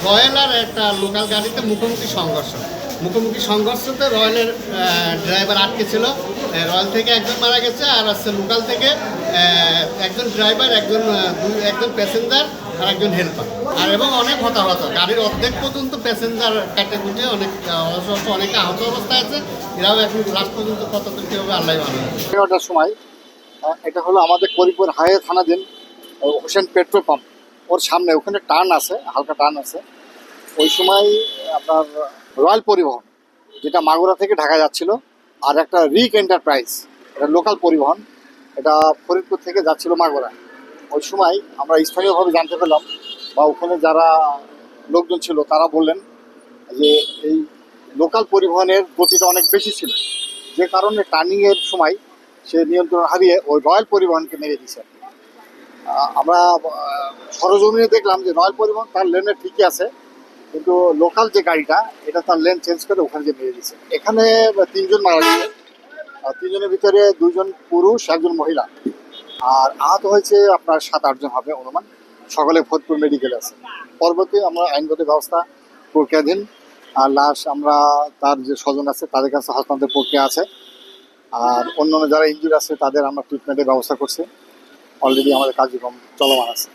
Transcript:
Royal আর একটা local গাড়িতে মুখোমুখি সংঘর্ষতে রয়্যালের ড্রাইভার আটকে ছিল। রয়্যাল থেকে একজন মারা গেছে, আর হচ্ছে লোকাল থেকে একজন ড্রাইভার, একজন প্যাসেঞ্জার আর একজন হেল্পার। আর এবং অনেক হতাহত, গাড়ির অর্ধেক পর্যন্ত প্যাসেঞ্জার কাটে কুটে অনেকে আহত অবস্থায় আছে। এরাও এখন লাস্ট পর্যন্ত কতদূর কী হবে আল্লাহ ভালো। 11টার সময় এটা হলো আমাদের করিমপুর হাইওয়ে থানাধীন হোসেন পেট্রোল পাম্প, ওর সামনে ওখানে টার্ন আছে, হালকা টার্ন আছে। ওই সময় আপনার রয়্যাল পরিবহন, যেটা মাগুরা থেকে ঢাকা যাচ্ছিল, আর একটা রিক এন্টারপ্রাইজ, এটা লোকাল পরিবহন, এটা ফরিদপুর থেকে যাচ্ছিল মাগুরা। ওই সময় আমরা স্থানীয়ভাবে জানতে পেলাম, বা ওখানে যারা লোকজন ছিল তারা বললেন যে এই লোকাল পরিবহনের গতিটা অনেক বেশি ছিল, যে কারণে টার্নিংয়ের সময় সে নিয়ন্ত্রণ হারিয়ে ওই রয়্যাল পরিবহনকে মেরে দিয়েছে। আমরা সরজমিনে দেখলাম যে রয়্যাল পরিবহন তার লেনে ঠিকই আছে, কিন্তু লোকাল যে গাড়িটা এটা তার লেন চেঞ্জ করে ওখানে যে মেরে দিয়েছে। এখানে 3জন মারা গেছে, 3জনের ভিতরে 2জন পুরুষ, 1জন মহিলা, আর আহত হয়েছে আপনার 7-8 জন হবে অনুমান। সকলে ফরিদপুর মেডিকেলে আছে। পরবর্তী আমরা আইনগত ব্যবস্থা প্রক্রিয়াধীন, আর লাশ আমরা তার যে স্বজন আছে তাদের কাছে হস্তান্তর প্রক্রিয়া আছে, আর অন্যান্য যারা ইনজুরি আছে তাদের আমরা ট্রিটমেন্টের ব্যবস্থা করছি। অলরেডি আমাদের কার্যক্রম চলমান আছে।